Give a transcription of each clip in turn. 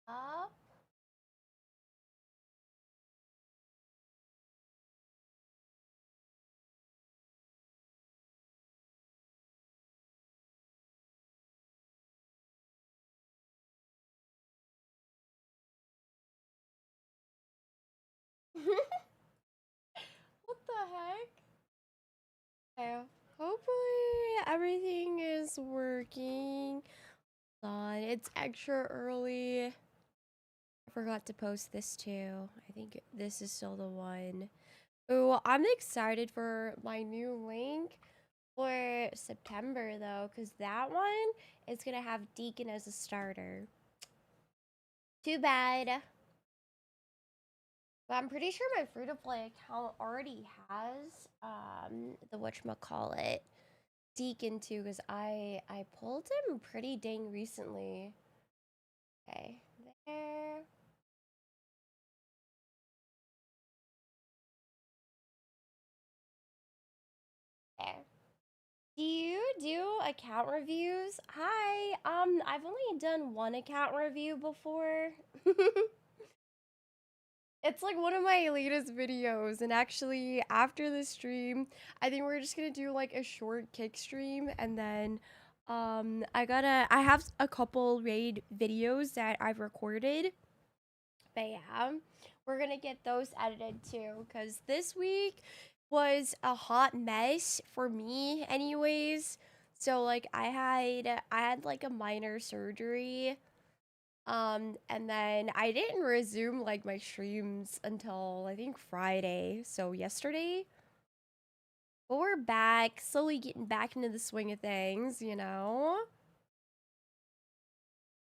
Up. What the heck? Okay. Hopefully everything is working. God, it's extra early. I forgot to post this too. I think this is still the one. Oh, I'm excited for my new link for September though, because that one is gonna have Deacon as a starter. Too bad. But I'm pretty sure my free-to-play account already has the whatchamacallit Deacon too, because I pulled him pretty dang recently. Okay, there. There. Do you do account reviews? Hi, I've only done one account review before. It's like one of my latest videos, and actually after the stream, I think we're just gonna do like a short kick stream, and then I have a couple raid videos that I've recorded, but yeah, we're gonna get those edited too, because this week was a hot mess for me anyways. So like I had like a minor surgery, and then I didn't resume like my streams until I think Friday, so yesterday. But we're back, slowly getting back into the swing of things, you know?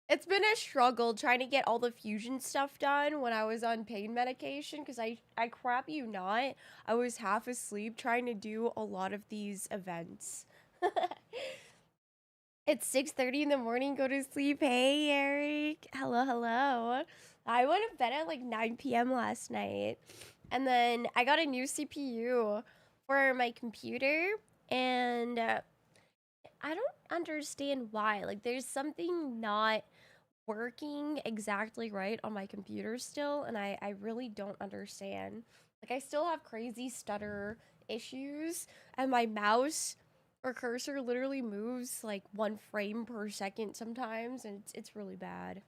It's been a struggle trying to get all the fusion stuff done when I was on pain medication, because I crap you not, I was half asleep trying to do a lot of these events. It's 6:30 in the morning, go to sleep. Hey, Eric. Hello, hello. I went to bed at like 9 p.m. last night. And then I got a new CPU for my computer. And I don't understand why. Like, there's something not working exactly right on my computer still. And I really don't understand. Like, I still have crazy stutter issues. And my mouse or cursor literally moves like 1 frame per second sometimes, and it's really bad.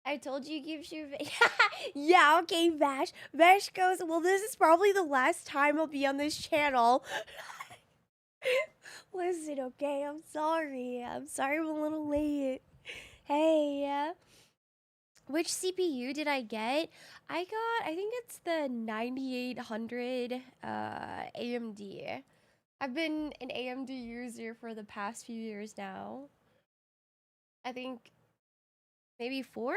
I told you gives you yeah, okay, Vash. Vash goes, well, this is probably the last time I'll be on this channel. Listen, okay, I'm sorry. I'm sorry I'm a little late. Hey, which CPU did I get? I think it's the 9800 AMD. I've been an AMD user for the past few years now. I think maybe 4?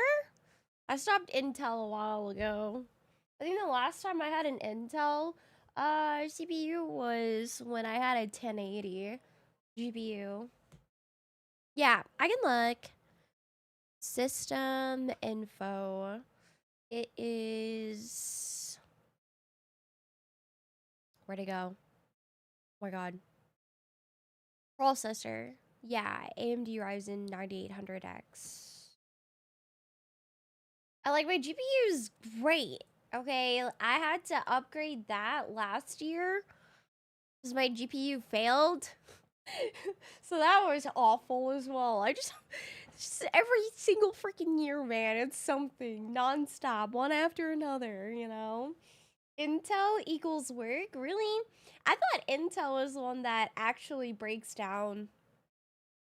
I stopped Intel a while ago. I think the last time I had an Intel CPU was when I had a 1080 GPU. Yeah, I can look. System info. It is... Where'd it go? Oh my god. Processor. Yeah, AMD Ryzen 9800X. I like my GPU is great. Okay, I had to upgrade that last year because my GPU failed. So that was awful as well. Just every single freaking year, man, it's something nonstop, one after another, you know? Intel equals work? Really? I thought Intel was the one that actually breaks down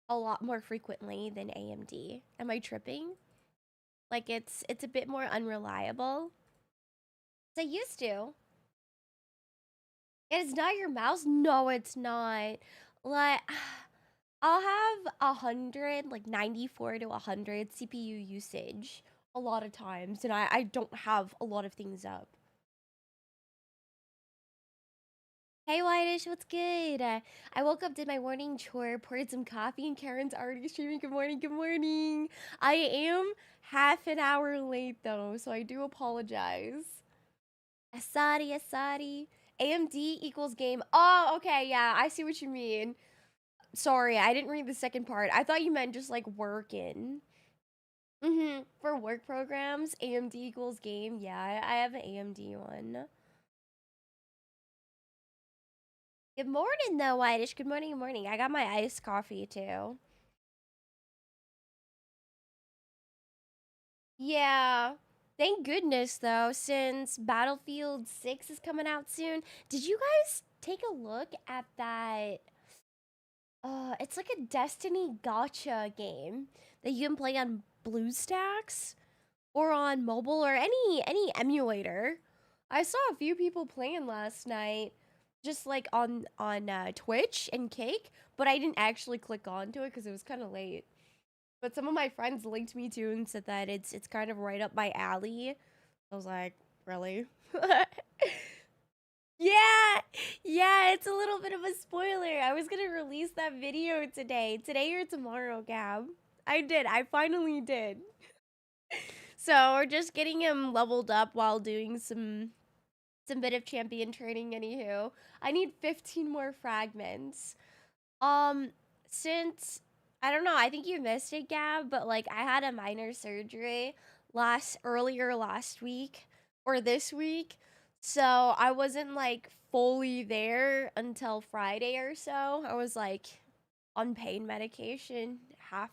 a lot more frequently than AMD. Am I tripping? Like it's a bit more unreliable. I used to. It's not your mouse? No, it's not. Like, I'll have 100, like 94 to 100 CPU usage a lot of times, and I don't have a lot of things up. Hey, Whitish, what's good? I woke up, did my morning chore, poured some coffee, and Karen's already streaming. Good morning, good morning. I am half an hour late, though, so I do apologize. Asadi, Asadi. AMD equals game. Oh, okay, yeah, I see what you mean. Sorry, I didn't read the second part. I thought you meant just like working. For work programs, AMD equals game. Yeah, I have an AMD one. Good morning, though, Whitish. Good morning, good morning. I got my iced coffee, too. Yeah. Thank goodness, though, since Battlefield 6 is coming out soon. Did you guys take a look at that? It's like a Destiny gacha game that you can play on BlueStacks or on mobile or any emulator. I saw a few people playing last night, just like on Twitch and Cake, but I didn't actually click onto it because it was kind of late. But some of my friends linked me to and said that it's kind of right up my alley. I was like, really? Yeah, yeah, it's a little bit of a spoiler. I was gonna release that video today or tomorrow, Gab. I did. I finally did. So we're just getting him leveled up while doing some bit of champion training. Anywho, I need 15 more fragments. Um, since I don't know, I think you missed it, Gab, but like I had a minor surgery earlier last week or this week. So I wasn't like fully there until Friday or so. I was like on pain medication, half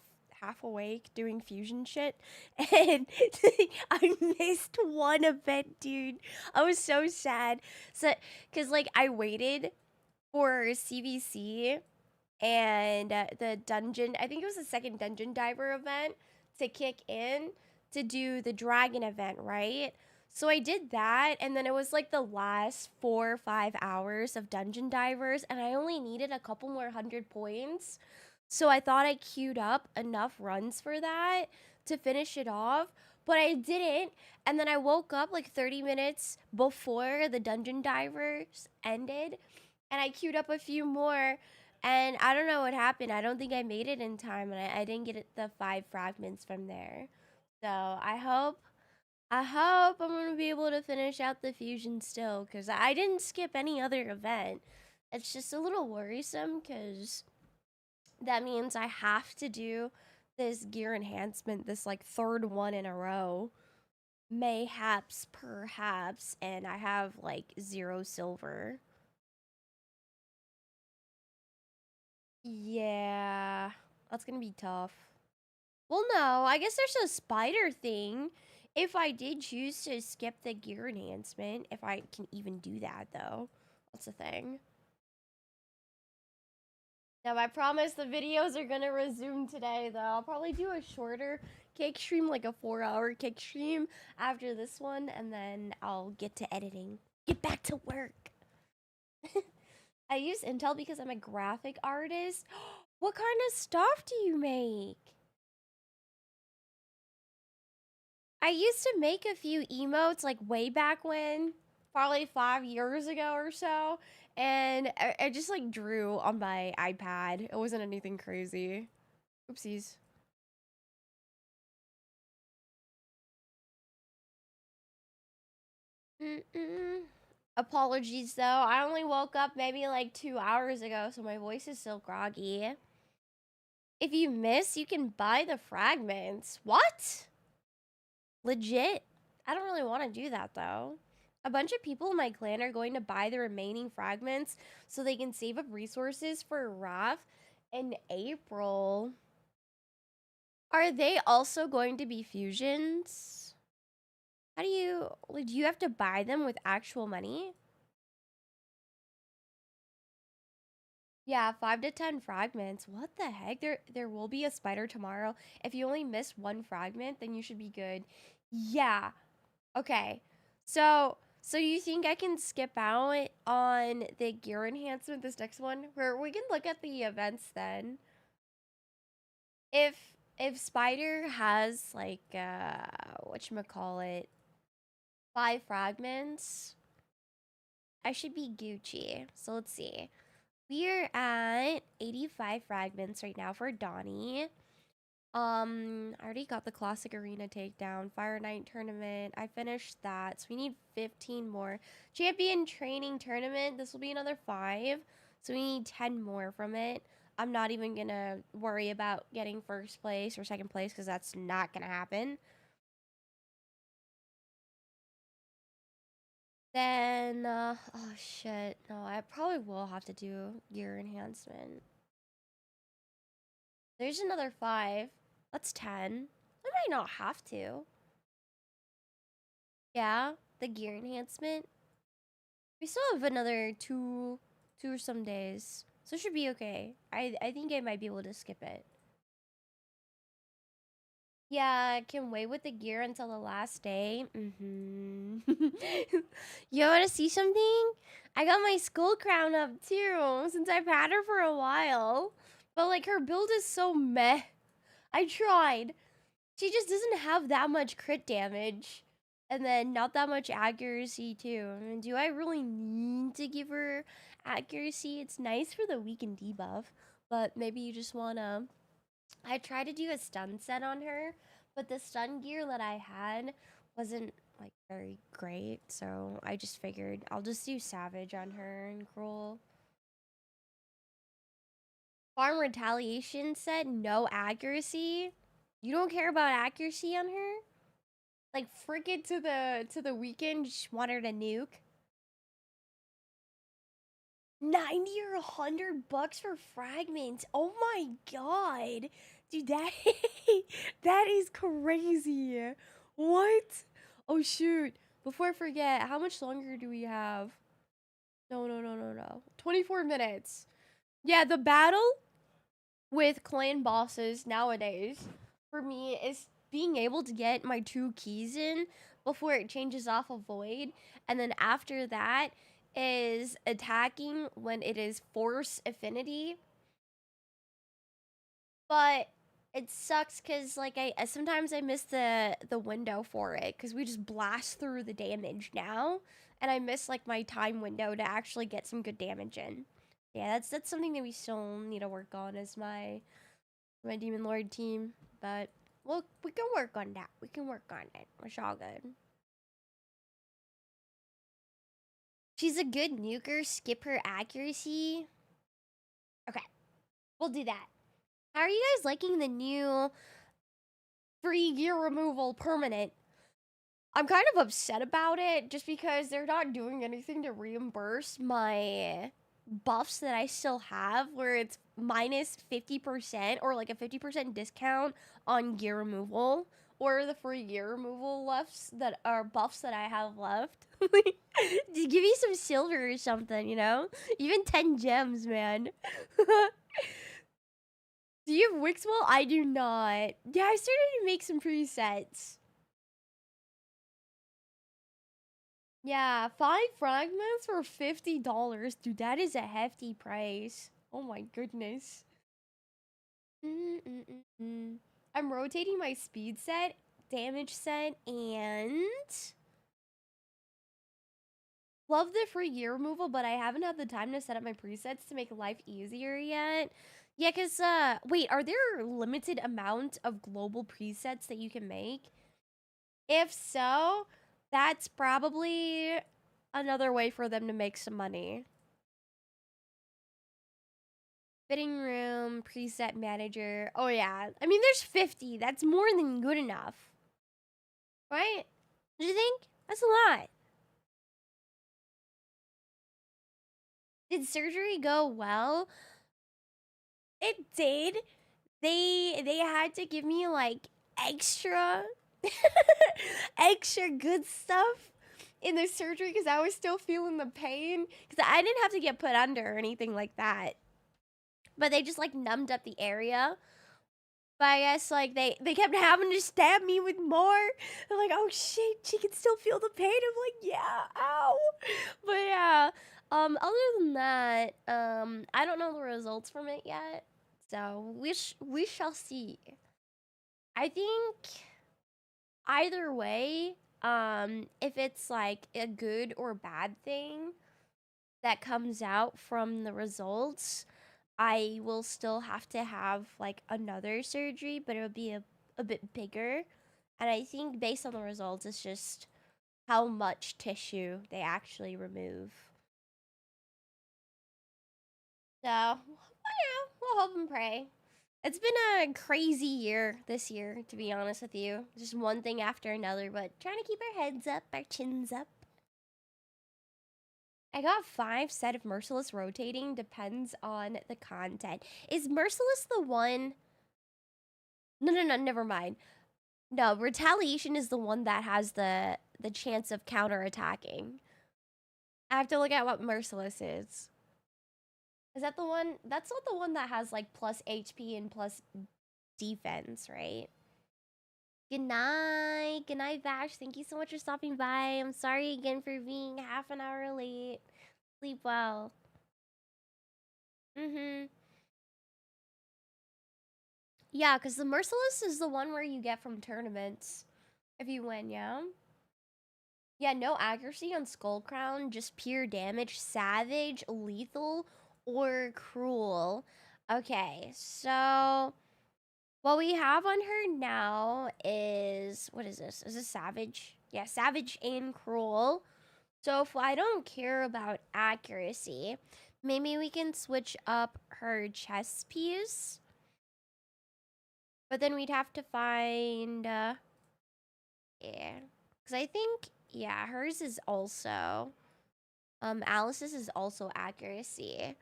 awake doing fusion shit, and I missed one event, dude. I was so sad. So cuz like I waited for CVC and the dungeon, I think it was the second dungeon diver event to kick in to do the dragon event, right? So I did that, and then it was like the last 4 or 5 hours of dungeon divers, and I only needed a couple more 100 points. So I thought I queued up enough runs for that to finish it off, but I didn't. And then I woke up like 30 minutes before the dungeon divers ended, and I queued up a few more, and I don't know what happened. I don't think I made it in time, and I didn't get the 5 fragments from there. So I hope I'm gonna be able to finish out the fusion still, because I didn't skip any other event. It's just a little worrisome, because that means I have to do this gear enhancement, this like third one in a row. Mayhaps, perhaps, and I have like 0 silver. Yeah, that's gonna be tough. Well, no, I guess there's a spider thing. If I did choose to skip the gear enhancement, if I can even do that, though. That's the thing. Now, I promise the videos are gonna resume today, though. I'll probably do a shorter cake stream, like a 4-hour cake stream after this one, and then I'll get to editing. Get back to work. I use Intel because I'm a graphic artist. What kind of stuff do you make? I used to make a few emotes like way back when, probably 5 years ago or so, and I just like drew on my iPad. It wasn't anything crazy. Oopsies. Mm-mm. Apologies though. I only woke up maybe like 2 hours ago, so my voice is still groggy. If you miss, you can buy the fragments. What? Legit? I don't really want to do that though. A bunch of people in my clan are going to buy the remaining fragments so they can save up resources for Wrath in April. Are they also going to be fusions? How do you have to buy them with actual money? Yeah, 5 to 10 fragments. What the heck? There will be a spider tomorrow. If you only miss one fragment, then you should be good. Yeah. Okay. So you think I can skip out on the gear enhancement this next one? Where we can look at the events then. If Spider has like whatchamacallit, 5 fragments, I should be Gucci. So let's see. We're at 85 fragments right now for Donnie. I already got the classic arena takedown, Fire Night tournament. I finished that, so we need 15 more. Champion training tournament, this will be another 5, so we need 10 more from it. I'm not even gonna worry about getting first place or second place because that's not gonna happen. Then, oh shit, no, I probably will have to do gear enhancement. There's another 5. That's 10. I might not have to. Yeah, the gear enhancement. We still have another two or some days. So it should be okay. I think I might be able to skip it. Yeah, I can wait with the gear until the last day. You want to see something? I got my skull crown up too, since I've had her for a while. But like her build is so meh. I tried. She just doesn't have that much crit damage. And then not that much accuracy too. I mean, do I really need to give her accuracy? It's nice for the weaken debuff. But maybe you just wanna... I tried to do a stun set on her, but the stun gear that I had wasn't like very great, so I just figured I'll just do savage on her and cruel. Farm retaliation set, no accuracy. You don't care about accuracy on her? Like frick it to the weekend, just want her to nuke. 90 or 100 bucks for fragments. Oh my god. Dude, that is crazy. What? Oh shoot. Before I forget, how much longer do we have? No. 24 minutes. Yeah, the battle with clan bosses nowadays for me is being able to get my 2 keys in before it changes off a void, and then after that is attacking when it is force affinity. But it sucks because like I sometimes I miss the window for it because we just blast through the damage now, and I miss like my time window to actually get some good damage in. Yeah, that's something that we still need to work on as my Demon Lord team, but we can work on that. We can work on it. It's all good. She's a good nuker. Skip her accuracy. Okay, we'll do that. How are you guys liking the new free gear removal permanent? I'm kind of upset about it just because they're not doing anything to reimburse my buffs that I still have, where it's minus 50% or like a 50% discount on gear removal, or the free gear removal lefts that are buffs that I have left. Just give me some silver or something, you know? Even 10 gems, man. Do you have Wixwell? I do not. Yeah, I started to make some presets. Yeah, 5 fragments for $50. Dude, that is a hefty price. Oh my goodness. I'm rotating my speed set, damage set, and... Love the free gear removal, but I haven't had the time to set up my presets to make life easier yet. Yeah, because, wait, are there limited amount of global presets that you can make? If so, that's probably another way for them to make some money. Fitting room, preset manager. Oh, yeah. I mean, there's 50. That's more than good enough. Right? Do you think? That's a lot. Did surgery go well? It did. They had to give me, like, extra... extra good stuff in the surgery because I was still feeling the pain. Because I didn't have to get put under or anything like that. But they just, like, numbed up the area. But I guess, like, they kept having to stab me with more. They're like, oh, shit, she can still feel the pain. I'm like, yeah, ow. But, yeah, other than that, I don't know the results from it yet. So, we shall see. I think either way, if it's, like, a good or bad thing that comes out from the results, I will still have to have like another surgery, but it'll be a bit bigger. And I think based on the results, it's just how much tissue they actually remove. So, well, yeah, we'll hope and pray. It's been a crazy year this year, to be honest with you. Just one thing after another, but trying to keep our heads up, our chins up. I got 5 set of Merciless rotating, depends on the content. Is Merciless the one? No, never mind. No, Retaliation is the one that has the chance of counterattacking. I have to look at what Merciless is. Is that the one? That's not the one that has like plus HP and plus defense, right? Good night, Vash. Thank you so much for stopping by. I'm sorry again for being half an hour late. Sleep well. Yeah, because the Merciless is the one where you get from tournaments if you win, yeah? Yeah, no accuracy on Skull Crown, just pure damage, savage, lethal, or cruel. Okay, so what we have on her now is, what is this? Is this savage? Yeah, savage and cruel. So if I don't care about accuracy, maybe we can switch up her chess piece. But then we'd have to find, yeah. Because I think, yeah, hers is also, Alice's is also accuracy.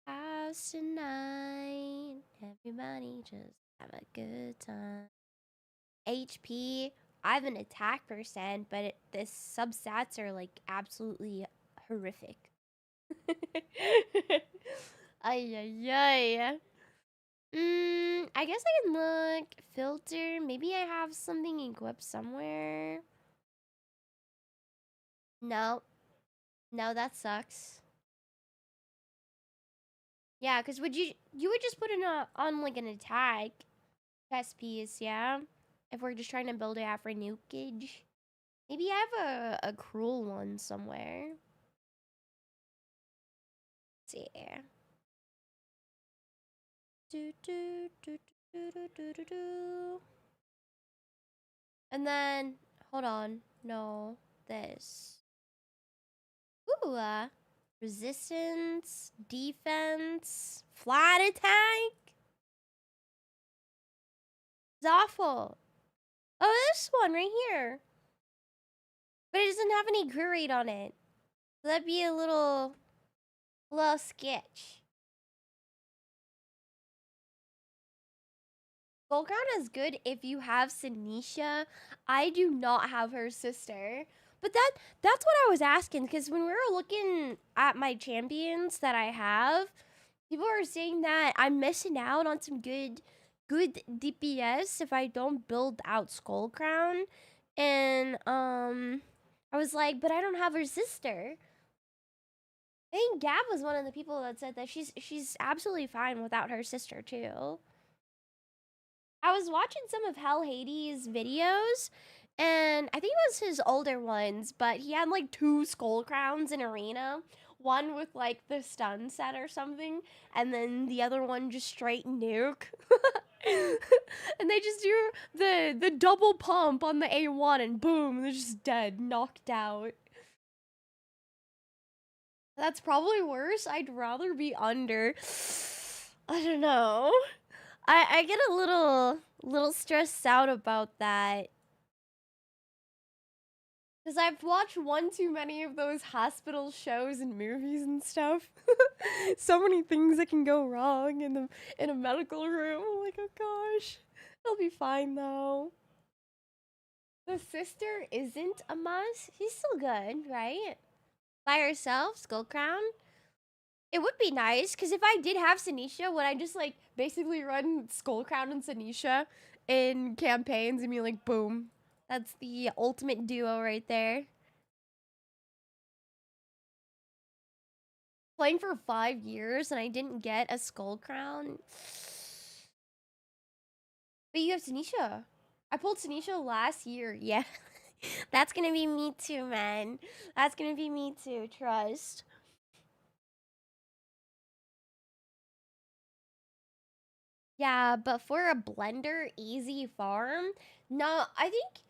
House tonight, everybody just have a good time. HP, I have an attack percent, but the substats are like absolutely horrific. Ay. I guess I can look, filter, maybe I have something equipped somewhere. No, that sucks. Yeah, because you would just put it on like an attack test piece, yeah? If we're just trying to build it out for nukage. Maybe I have a cruel one somewhere. Let's see. And then, hold on. No, this. Ooh, resistance, defense, flat attack. It's awful. Oh, this one right here. But it doesn't have any crew rate on it. So that'd be a little sketch. Volcron is good if you have Sinisha. I do not have her sister. But that's what I was asking, because when we were looking at my champions that I have, people are saying that I'm missing out on some good DPS if I don't build out Skull Crown. And I was like, but I don't have her sister. I think Gab was one of the people that said that she's absolutely fine without her sister too. I was watching some of Hell Hades' videos, and I think it was his older ones, but he had like 2 Skull Crowns in Arena. One with like the stun set or something, and then the other one just straight nuke. And they just do the double pump on the A1 and boom, they're just dead, knocked out. That's probably worse. I'd rather be under. I don't know. I get a little stressed out about that. Because I've watched one too many of those hospital shows and movies and stuff. So many things that can go wrong in a medical room. I'm like, oh gosh. It'll be fine though. The sister isn't a must. He's still good, right? By herself, Skull Crown. It would be nice, because if I did have Sinisha, would I just like basically run Skull Crown and Sinisha in campaigns and be like, boom. That's the ultimate duo right there. Playing for 5 years and I didn't get a Skull Crown. But you have Sinisha. I pulled Sinisha last year. Yeah. That's gonna be me too, man. That's gonna be me too, trust. Yeah, but for a blender easy farm, no, I think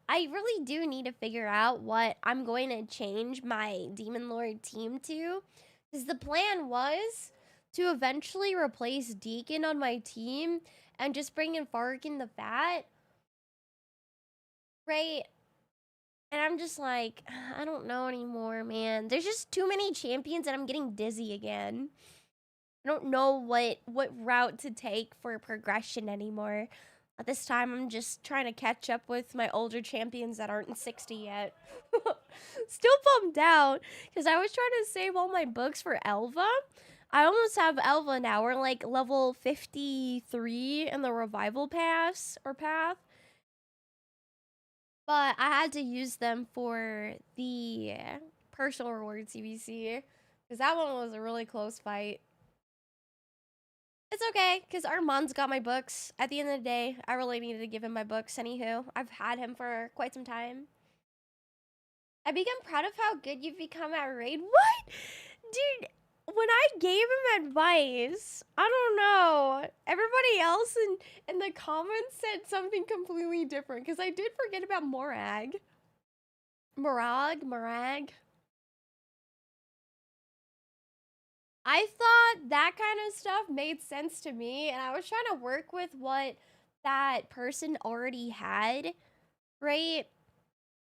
I really do need to figure out what I'm going to change my Demon Lord team to. Because the plan was to eventually replace Deacon on my team and just bring in Farkin the Fat. Right? And I'm just like, I don't know anymore, man. There's just too many champions and I'm getting dizzy again. I don't know what route to take for progression anymore. At this time, I'm just trying to catch up with my older champions that aren't in 60 yet. Still bummed out because I was trying to save all my books for Elva. I almost have Elva now. We're like level 53 in the revival pass or path. But I had to use them for the personal reward CBC because that one was a really close fight. It's okay, because Armand's got my books. At the end of the day, I really needed to give him my books, anywho. I've had him for quite some time. I become proud of how good you've become at Raid. What? Dude, when I gave him advice, I don't know. Everybody else in the comments said something completely different, because I did forget about Morag. Morag. I thought that kind of stuff made sense to me, and I was trying to work with what that person already had, right?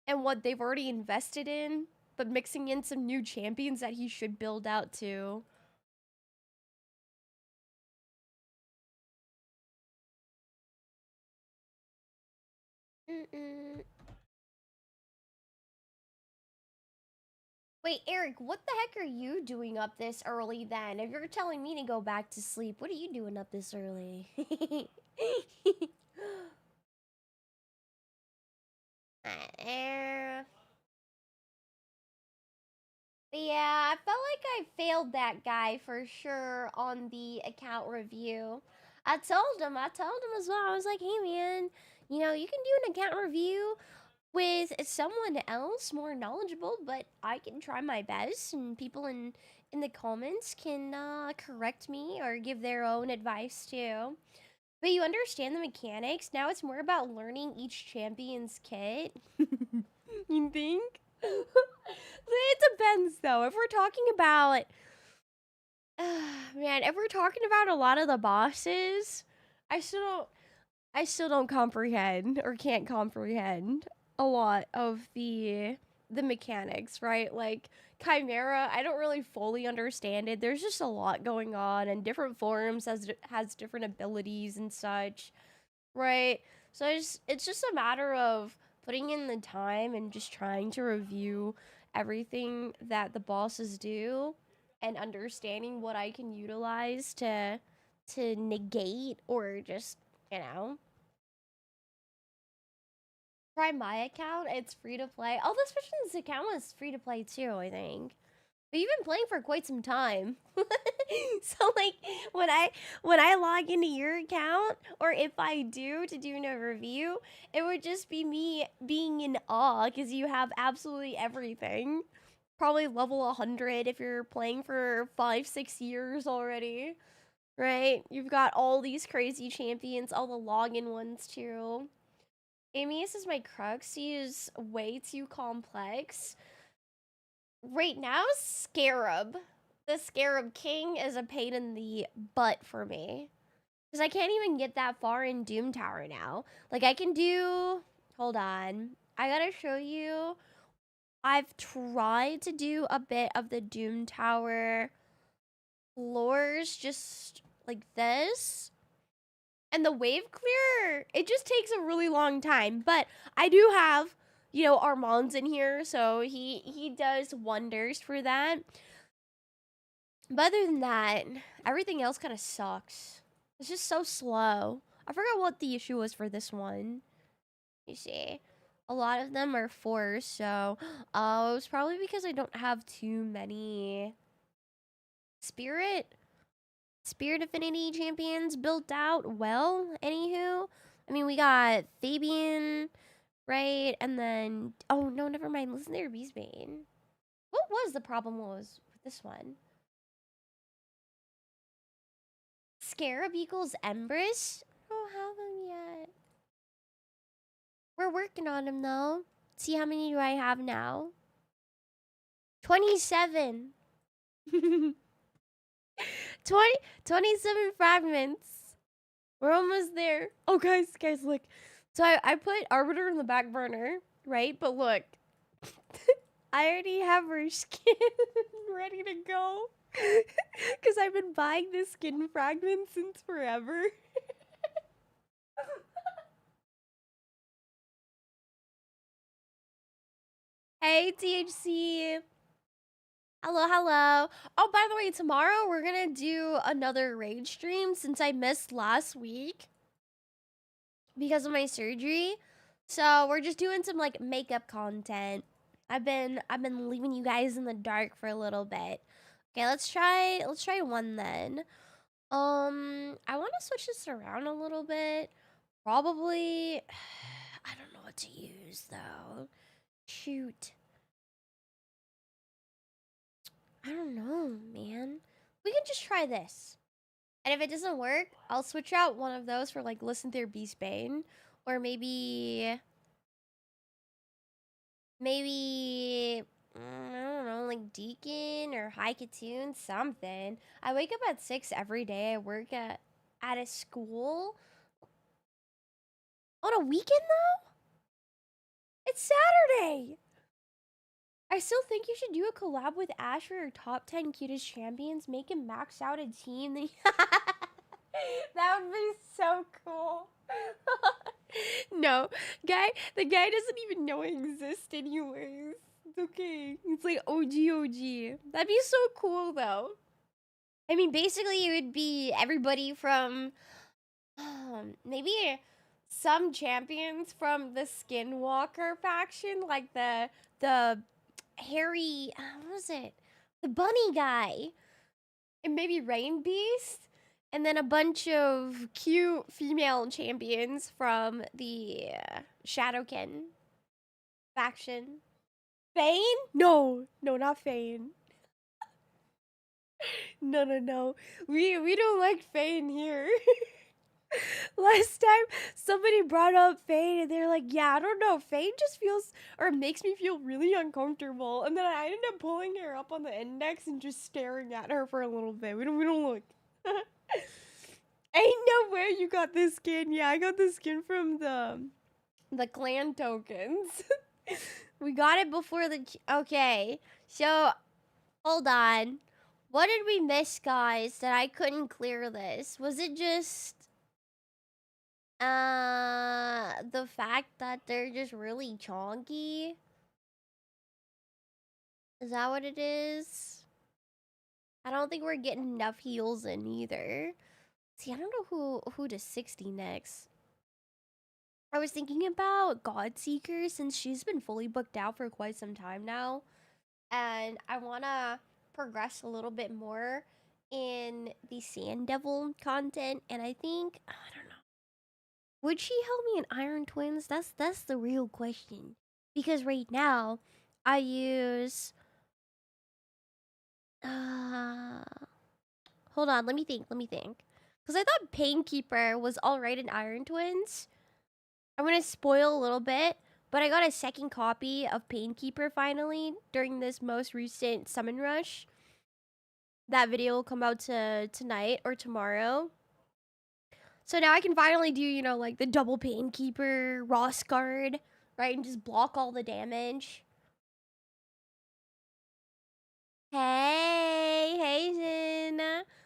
And what they've already invested in, but mixing in some new champions that he should build out too. Wait, Eric, what the heck are you doing up this early then? If you're telling me to go back to sleep, what are you doing up this early? Yeah, I felt like I failed that guy for sure on the account review. I told him as well. I was like, hey man, you know, you can do an account review with someone else more knowledgeable, but I can try my best, and people in the comments can correct me or give their own advice too. But you understand the mechanics. Now it's more about learning each champion's kit. You think? It depends though. If we're talking about man, if we're talking about a lot of the bosses, I still don't comprehend or can't comprehend a lot of the mechanics, right? Like Chimera, I don't really fully understand it. There's just a lot going on, and different forms has different abilities and such, right? So it's just a matter of putting in the time and just trying to review everything that the bosses do and understanding what I can utilize to negate or just, you know, try my account. It's free to play. Oh, this person's account was free to play too, I think. But you've been playing for quite some time. So like when I log into your account, or if I do to do a review, it would just be me being in awe because you have absolutely everything. Probably level 100 if you're playing for 5-6 years already. Right? You've got all these crazy champions, all the login ones too. Amius is my crux. He is way too complex. Right now, Scarab. The Scarab King is a pain in the butt for me. Because I can't even get that far in Doom Tower now. Like, I can do... Hold on. I gotta show you. I've tried to do a bit of the Doom Tower floors just like this. And the wave clear, it just takes a really long time. But I do have, you know, Armand's in here, so he does wonders for that. But other than that, everything else kind of sucks. It's just so slow. I forgot what the issue was for this one. You see, a lot of them are 4s, so it was probably because I don't have too many spirit affinity champions built out well. Anywho, I mean, we got Fabian, right? And then, oh no, never mind. Listen there, Beastbane. What was the problem was with this one? Scarab equals Empress? I don't have them yet. We're working on them though. See how many do I have now? 27. 27 fragments. We're almost there. Oh, guys, look. So I put Arbiter in the back burner, right? But look, I already have her skin ready to go. Because I've been buying this skin fragment since forever. Hey, THC. Hello, hello. Oh, by the way, tomorrow we're gonna do another raid stream since I missed last week because of my surgery. So we're just doing some like makeup content. I've been leaving you guys in the dark for a little bit. Okay, let's try one then. I want to switch this around a little bit. Probably I don't know what to use though. Shoot. I don't know, man. We can just try this. And if it doesn't work, I'll switch out one of those for like Listen Through Beast Bane. Or maybe, I don't know, like Deacon or High Katoon, something. I wake up at 6 every day. I work at a school. On a weekend though? It's Saturday! I still think you should do a collab with Ash for your top 10 cutest champions. Make him max out a team. That would be so cool. No, the guy doesn't even know I exist anyways. It's okay. It's like OG. That'd be so cool though. I mean, basically it would be everybody from maybe some champions from the Skinwalker faction, like the hairy, what was it? The bunny guy. And maybe Rain Beast. And then a bunch of cute female champions from the Shadowkin faction. Fane? No, not Fane. No. We don't like Fane here. Last time somebody brought up Fane and they're like, yeah, I don't know, Fane just feels or makes me feel really uncomfortable. And then I ended up pulling her up on the index and just staring at her for a little bit. We don't look. Ain't no way you got this skin. Yeah, I got this skin from the clan tokens. We got it before the okay. So hold on. What did we miss, guys, that I couldn't clear this? Was it just the fact that they're just really chonky? Is that what it is? I don't think we're getting enough heals in either. See, I don't know who to 60 next. I was thinking about Godseeker since she's been fully booked out for quite some time now. And I want to progress a little bit more in the Sand Devil content. And I think, I don't know. Would she help me in Iron Twins? That's the real question. Because right now, I use... hold on, let me think. Because I thought Painkeeper was alright in Iron Twins. I'm going to spoil a little bit, but I got a second copy of Painkeeper finally during this most recent Summon Rush. That video will come out tonight or tomorrow. So now I can finally do, you know, like the double Painkeeper, Ross Guard, right? And just block all the damage. Hey, Zin.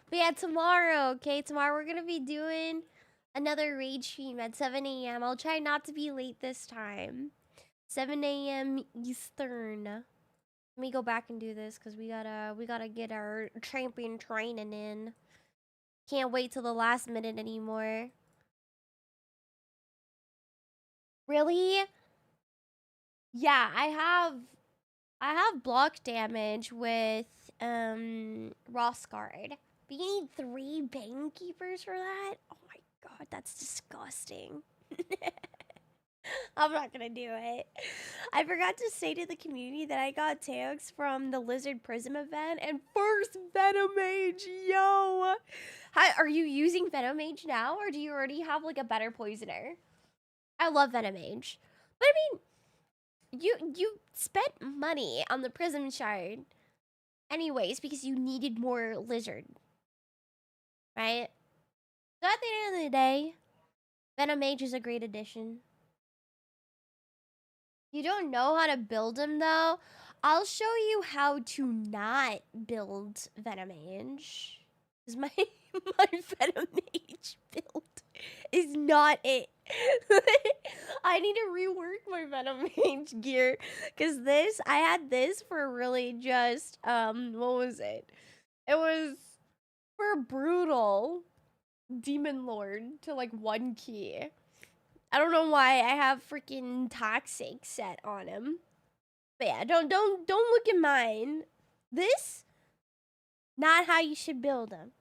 But yeah, tomorrow, okay? Tomorrow we're going to be doing another raid stream at 7 a.m. I'll try not to be late this time. 7 a.m. Eastern. Let me go back and do this because we gotta get our champion training in. Can't wait till the last minute anymore. Really? Yeah, I have block damage with Ross Guard. But you need 3 Banekeepers for that? Oh my god, that's disgusting. I'm not gonna do it. I forgot to say to the community that I got tags from the Lizard Prism event and first Venomage, yo! Hi, are you using Venomage now, or do you already have like a better poisoner? I love Venomage. But I mean, you spent money on the Prism Shard, anyways because you needed more lizard, right? So at the end of the day, Venomage is a great addition. You don't know how to build him though? I'll show you how to not build Venomage. Because my Venomage build is not it. I need to rework my Venomage gear. Because I had this for really just, what was it? It was for Brutal Demon Lord to like 1 key. I don't know why I have freaking Toxic set on him. But yeah, don't look at mine. This, not how you should build them.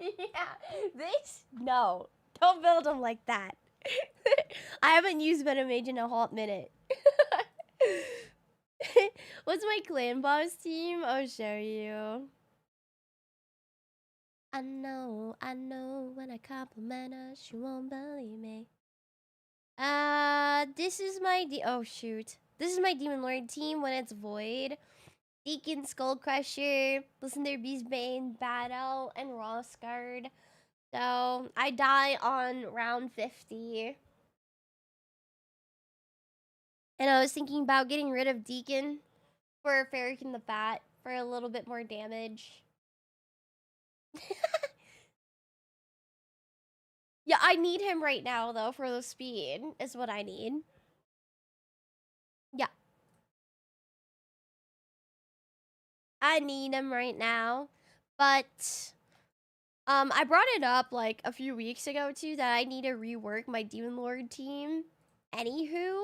Yeah, this, no. Don't build them like that. I haven't used Venomage in a hot minute. What's my clan boss team? I'll show you. I know, when I compliment her, she won't believe me. This is my oh shoot. This is my Demon Lord team when it's Void. Deacon, Skull Crusher, Listener, Beastbane, Battle, and Rawsguard. So, I die on round 50. And I was thinking about getting rid of Deacon for Farrakhan the Fat for a little bit more damage. Yeah, I need him right now, though, for the speed, is what I need. Yeah. I need him right now. But, I brought it up, like, a few weeks ago, too, that I need to rework my Demon Lord team. Anywho,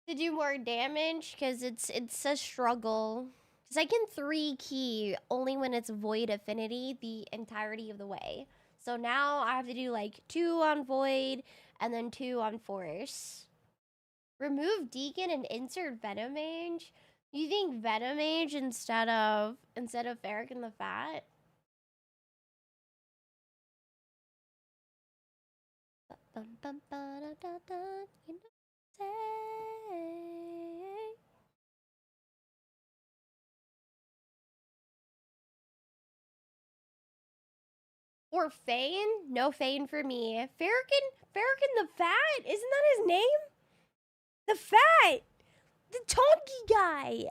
to do more damage, because it's a struggle. Because I can 3 key only when it's Void Affinity the entirety of the way. So now I have to do like 2 on Void and then 2 on Force. Remove Deacon and insert Venomage? You think Venomage instead of Farrakhan the Fat? Or Fane? No Fane for me. Farrakhan the Fat? Isn't that his name? The Fat! The Tonky guy!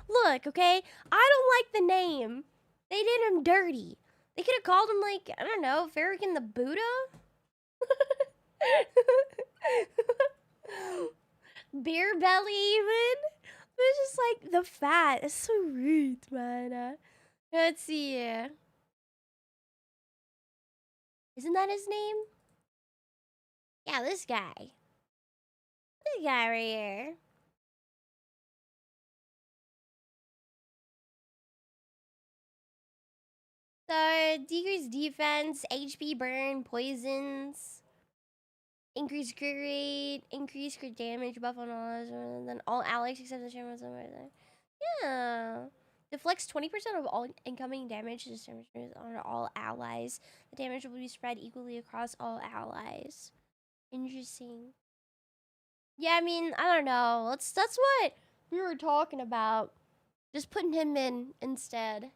Look, okay? I don't like the name. They did him dirty. They could have called him, like, I don't know, Farrakhan the Buddha? Beer belly, even? It's just like, the Fat. It's so rude, man. Let's see. Isn't that his name? Yeah, this guy. This guy right here. So, decrease defense, HP burn, poisons, increase crit rate, increase crit damage, buff on all, then all allies except the shaman. Yeah. Deflects 20% of all incoming damage on all allies. The damage will be spread equally across all allies. Interesting. Yeah, I mean, I don't know. That's what we were talking about. Just putting him in instead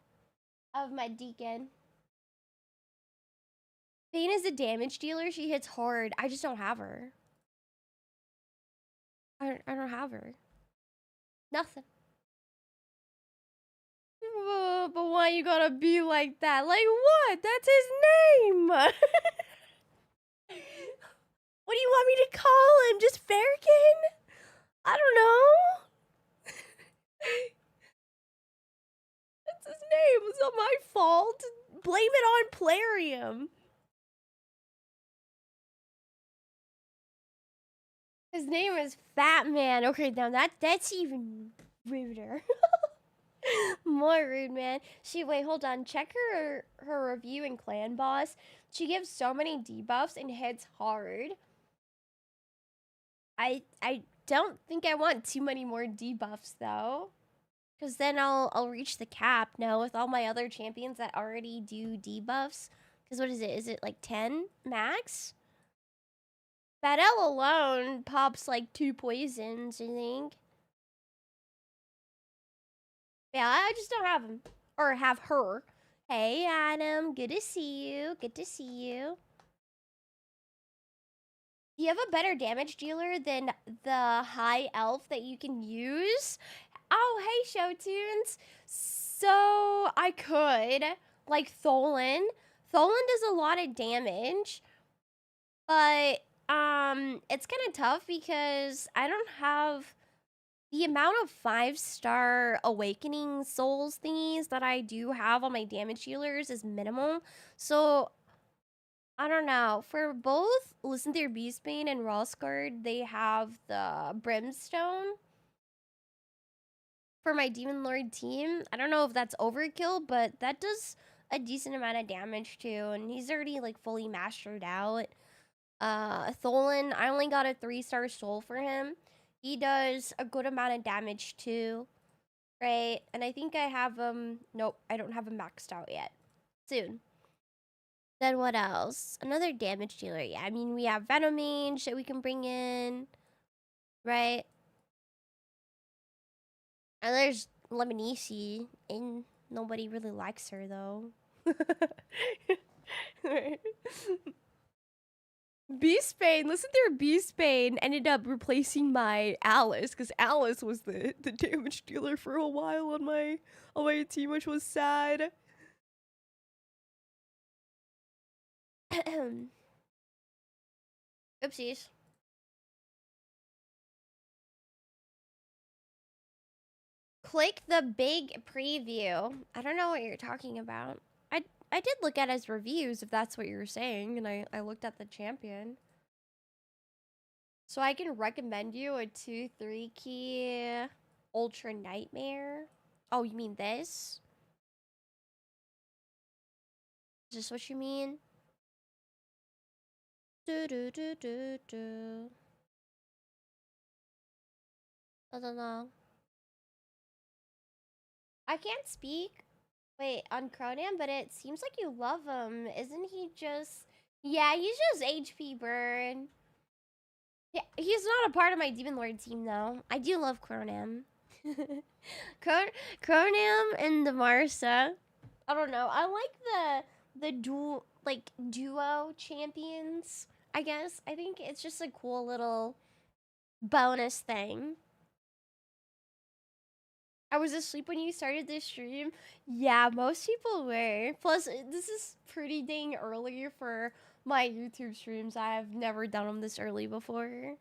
of my Deacon. Fane is a damage dealer. She hits hard. I just don't have her. I don't have her. Nothing. But why you gotta be like that? Like what? That's his name. What do you want me to call him? Just Farrakhan? I don't know. That's his name. It's not my fault. Blame it on Plarium. His name is Fat Man. Okay, now that's even ruder. More rude, man. Wait, hold on. Check her review in Clan Boss. She gives so many debuffs and hits hard. I don't think I want too many more debuffs though. Because then I'll reach the cap now with all my other champions that already do debuffs. Because what is it? Is it like 10 max? Battle alone pops like 2 poisons, I think. Yeah, I just don't have him. Or have her. Hey, Adam. Good to see you. Good to see you. Do you have a better damage dealer than the high elf that you can use? Oh, hey, Showtunes. So, I could. Like, Tholen. Tholen does a lot of damage. But, it's kind of tough because I don't have... The amount of 5-star awakening souls thingies that I do have on my damage dealers is minimal. So, I don't know. For both Listen to Your Beastbane and Rosgard, they have the Brimstone. For my Demon Lord team, I don't know if that's overkill, but that does a decent amount of damage too. And he's already like fully mastered out. Tholen, I only got a 3-star soul for him. He does a good amount of damage too, right? And I think I have him. Nope, I don't have him maxed out yet. Soon. Then what else? Another damage dealer. Yeah, I mean, we have Venomage that we can bring in, right? And there's Lemonisi, and nobody really likes her though. Beastbane, listen to her Beastbane ended up replacing my Alice, because Alice was the damage dealer for a while on my team, which was sad. Oopsies. Click the big preview. I don't know what you're talking about. I did look at his reviews, if that's what you're saying, and I looked at the champion. So I can recommend you a 2-3 key Ultra Nightmare. Oh, you mean this? Is this what you mean? Do do do do do. I don't know. I can't speak. Wait, on Cronan, but it seems like you love him. Isn't he just... Yeah, he's just HP burn. Yeah, he's not a part of my Demon Lord team, though. I do love Cronan. Cronan and the Marsa. I don't know. I like the duo champions, I guess. I think it's just a cool little bonus thing. I was asleep when you started this stream. Yeah, most people were. Plus, this is pretty dang early for my YouTube streams. I've never done them this early before.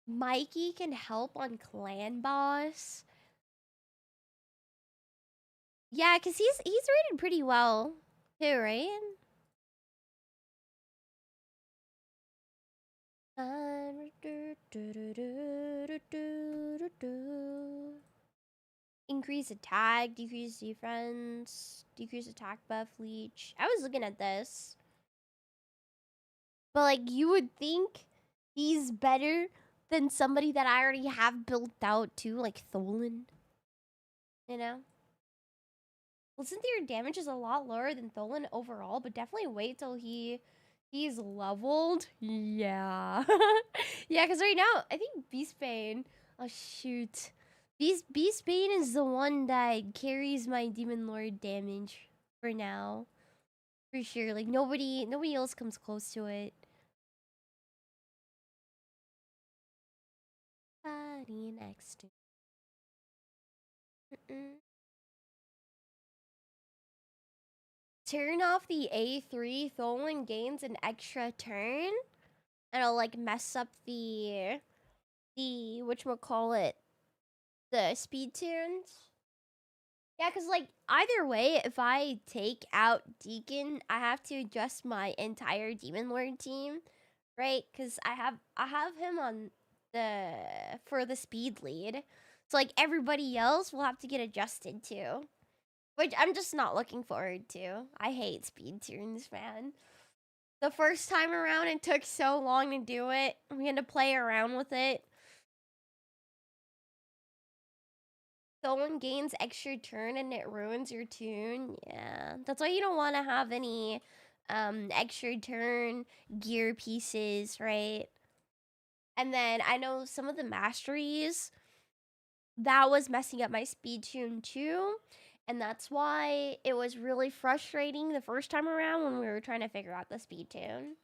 Mikey can help on Clan Boss. Yeah, because he's rated pretty well too, right? Increase attack, decrease defense, decrease attack buff, leech. I was looking at this. But, like, you would think he's better than somebody that I already have built out, too, like Tholen. You know? Listen to your damage is a lot lower than Tholen overall, but definitely wait till he's leveled. Yeah. Yeah, because right now, I think Beastbane... Oh, shoot. Beastbane is the one that carries my Demon Lord damage for now. For sure. Like, nobody else comes close to it. Body next to... Turn off the A3. Tholen gains an extra turn. And it'll, like, mess up the whatchamacallit, the speed tunes. Yeah, because, like, either way, if I take out Deacon, I have to adjust my entire Demon Lord team, right? Because I have him on for the speed lead. So, like, everybody else will have to get adjusted too. Which I'm just not looking forward to. I hate speed tunes, man. The first time around, it took so long to do it. We had to play around with it. Someone gains extra turn and it ruins your tune. Yeah, that's why you don't want to have any extra turn gear pieces, right? And then I know some of the masteries, that was messing up my speed tune too. And that's why it was really frustrating the first time around when we were trying to figure out the speed tune.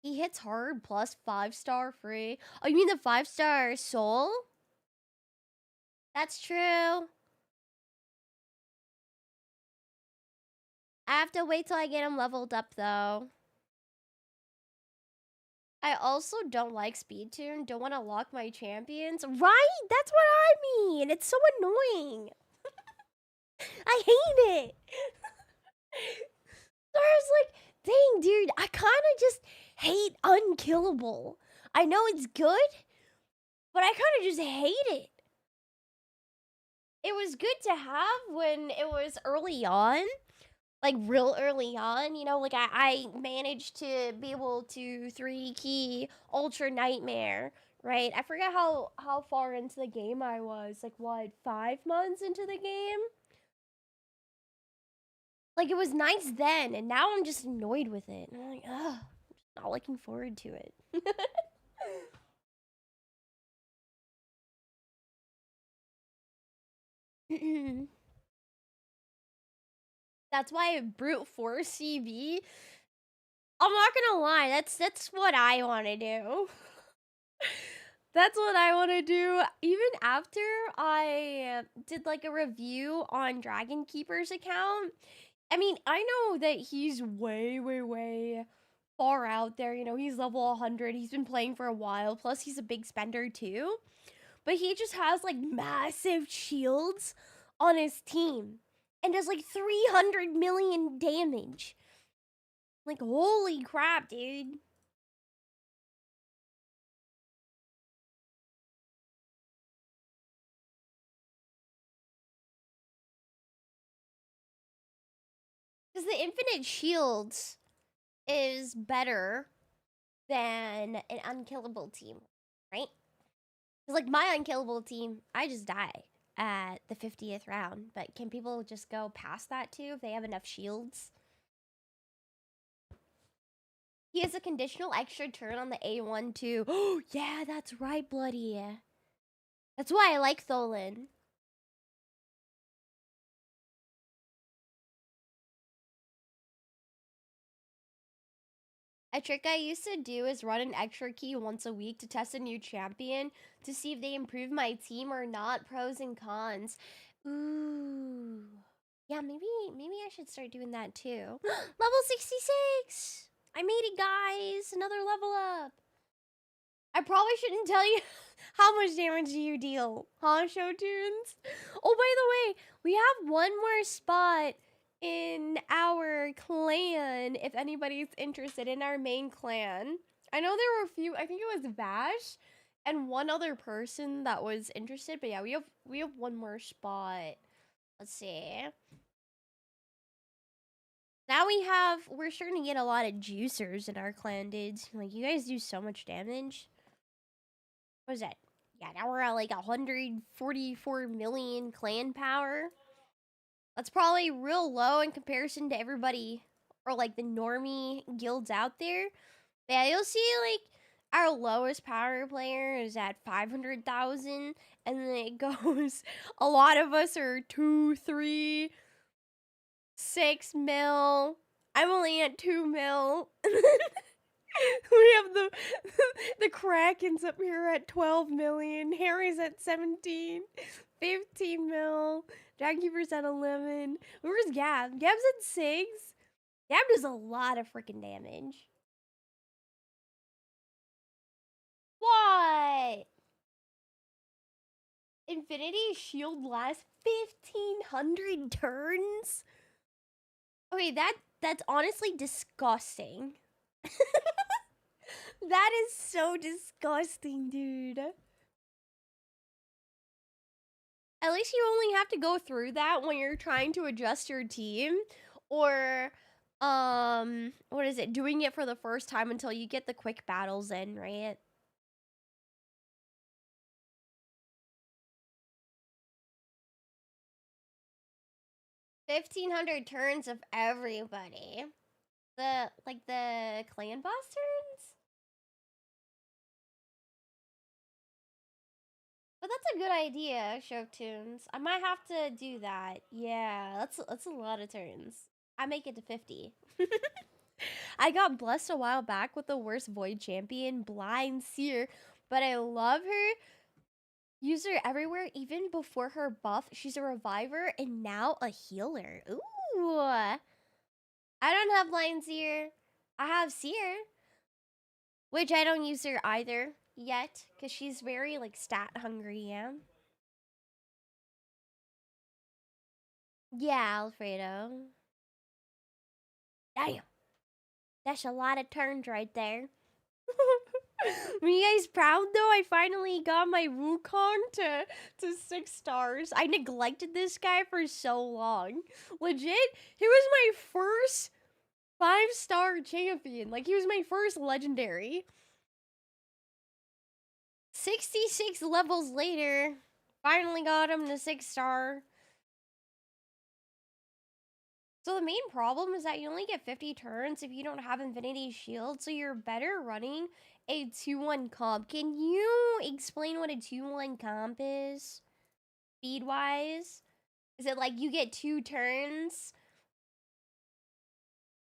He hits hard plus 5-star free. Oh, you mean the 5-star soul? That's true. I have to wait till I get him leveled up though. I also don't like speed tune. Don't want to lock my champions. Right? That's what I mean. It's so annoying. I hate it. So I was like, dang, dude, I kind of just hate unkillable. I know it's good, but I kind of just hate it. It was good to have when it was early on, like real early on, you know, like I managed to be able to 3-key Ultra Nightmare, right? I forget how far into the game I was, like what, 5 months into the game? Like it was nice then, and now I'm just annoyed with it. And I'm like, ugh, I'm just not looking forward to it. That's why brute force CV. I'm not gonna lie, that's what I want to do. That's what I want to do. Even after I did like a review on Dragon Keeper's account, I mean, I know that he's way far out there. You know, he's level 100. He's been playing for a while. Plus, he's a big spender too. But he just has like massive shields on his team and does like 300 million damage. Like, holy crap, dude. Because the infinite shields is better than an unkillable team, right? Because, like, my unkillable team, I just die at the 50th round. But can people just go past that too if they have enough shields? He has a conditional extra turn on the A1 too. Oh, yeah, that's right, Bloody. That's why I like Tholen. A trick I used to do is run an extra key once a week to test a new champion to see if they improve my team or not. Pros and cons. Ooh. Yeah, maybe I should start doing that too. Level 66! I made it, guys! Another level up! I probably shouldn't tell you how much damage do you deal, huh, Show Tunes? Oh, by the way, we have one more spot in our clan if anybody's interested in our main clan. I know there were a few, I think it was Vash and one other person that was interested, but yeah, we have one more spot. Let's see. Now we're starting to get a lot of juicers in our clan, dudes. Like, you guys do so much damage. What is that? Yeah, now we're at like 144 million clan power. That's probably real low in comparison to everybody or like the normie guilds out there. But yeah, you'll see like our lowest power player is at 500,000, and then it goes. A lot of us are 2, 3, 6 mil. I'm only at 2 mil. We have the Krakens up here at 12 million. Harry's at 17, 15 mil. Dragonkeeper's at 11. Where's Gab? Gab's at 6. Gab does a lot of freaking damage. What? Infinity Shield lasts 1,500 turns? Okay, that's honestly disgusting. That is so disgusting, dude. At least you only have to go through that when you're trying to adjust your team or what is it? Doing it for the first time until you get the quick battles in, right? $1,500 turns of everybody. The clan boss turns? that's a good idea, Show Tunes. I might have to do that. Yeah, that's a lot of turns. I make it to 50. I got blessed a while back with the worst Void champion, Blind Seer, but I love her. Use her everywhere, even before her buff. She's a reviver and now a healer. Ooh. I don't have Blind Seer. I have Seer, which I don't use her either yet because she's very like stat hungry. Yeah, Alfredo. Damn, that's a lot of turns right there. Are you guys proud though? I finally got my Wukong to 6 stars. I neglected this guy for so long. Legit, he was my first 5-star champion. Like, he was my first legendary. 66 levels later, finally got him to 6-star. So the main problem is that you only get 50 turns if you don't have Infinity Shield, so you're better running a 2-1 comp. Can you explain what a 2-1 comp is? Speed-wise? Is it like you get 2 turns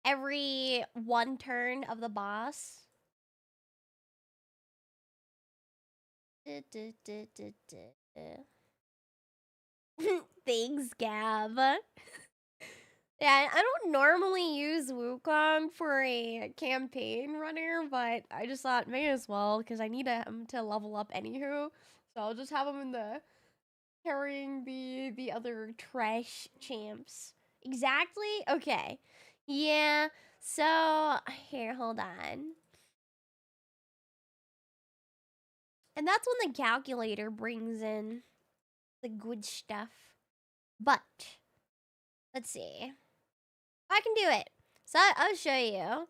every 1 turn of the boss? Thanks, Gab. Yeah, I don't normally use Wukong for a campaign runner, but I just thought may as well because I need him to level up anywho. So I'll just have him in the carrying the other trash champs. Exactly? Okay. Yeah. So here, hold on. And that's when the calculator brings in the good stuff. But let's see. I can do it. So I'll show you.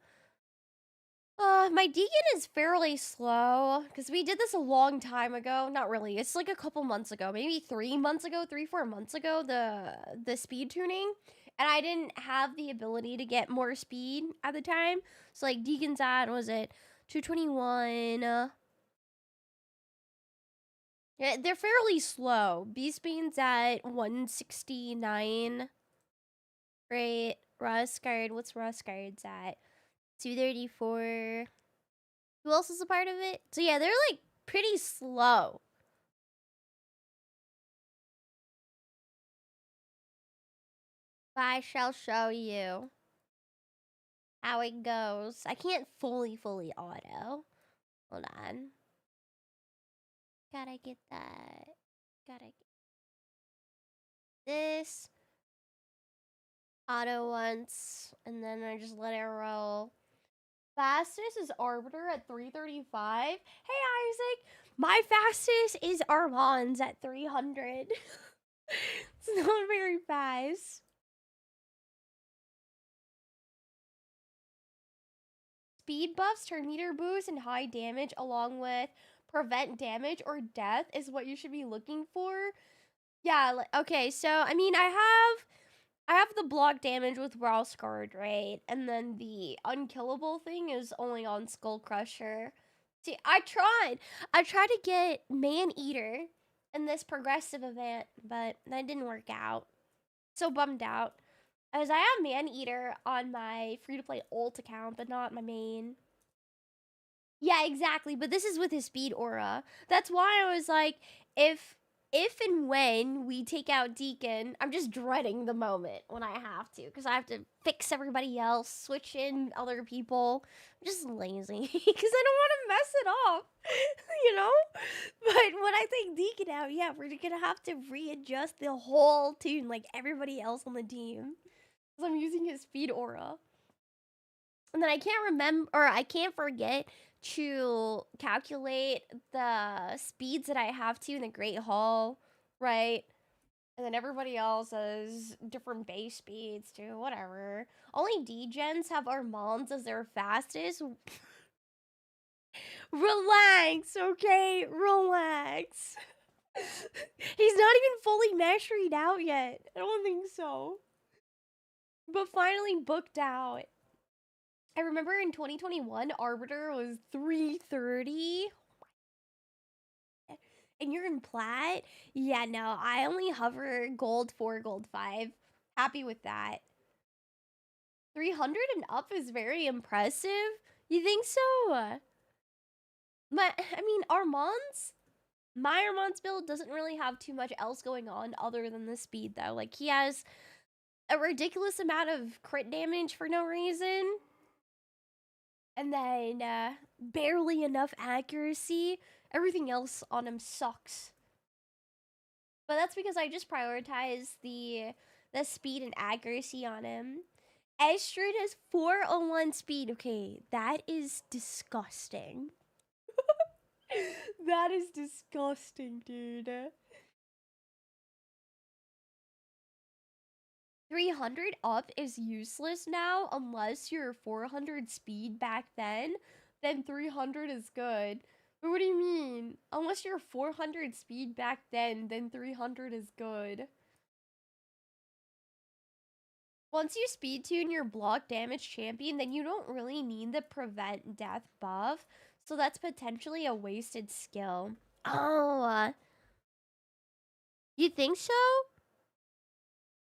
My Deacon is fairly slow because we did this a long time ago. Not really. It's like a couple months ago, maybe 3 months ago, 3-4 months ago. The speed tuning, and I didn't have the ability to get more speed at the time. So like Deacon's at was it 221? Yeah, they're fairly slow. Beast Bean's at 169. Right. Rustguard. What's Rustguard's at? 234. Who else is a part of it? So yeah, they're like pretty slow. But I shall show you how it goes. I can't fully auto. Hold on. Gotta get that. Gotta get this. Auto once. And then I just let it roll. Fastest is Arbiter at 335. Hey, Isaac. My fastest is Armand's at 300. It's not very fast. Speed buffs, turn meter boost, and high damage, along with prevent damage or death, is what you should be looking for. Yeah, okay, so, I mean, I have the block damage with Raw Scarred, right? And then the unkillable thing is only on Skull Crusher. See, I tried to get Man Eater in this progressive event, but that didn't work out. So bummed out. As I have Man Eater on my free-to-play ult account, but not my main. Yeah, exactly. But this is with his speed aura. That's why I was like, if and when we take out Deacon, I'm just dreading the moment when I have to, because I have to fix everybody else, switch in other people. I'm just lazy because I don't want to mess it up, you know? But when I take Deacon out, yeah, we're gonna have to readjust the whole tune like everybody else on the team. Because I'm using his speed aura. And then I can't remember, or I can't forget to calculate the speeds that I have to in the Great Hall, right? And then everybody else has different base speeds too, whatever. Only D-gens have Armands as their fastest. Relax, okay? Relax. He's not even fully masteried out yet. I don't think so. But finally booked out. I remember in 2021, Arbiter was 330. And you're in plat? Yeah, no, I only hover gold 4, gold 5. Happy with that. 300 and up is very impressive. You think so? I mean, my Armand's build doesn't really have too much else going on other than the speed, though. Like, he has a ridiculous amount of crit damage for no reason. And then barely enough accuracy. Everything else on him sucks. But that's because I just prioritize the speed and accuracy on him. Estrid has 401 speed. Okay, that is disgusting. That is disgusting, dude. 300 up is useless now unless you're 400 speed back then 300 is good. But what do you mean? Unless you're 400 speed back then 300 is good. Once you speed tune your block damage champion, then you don't really need the prevent death buff. So that's potentially a wasted skill. Oh, you think so?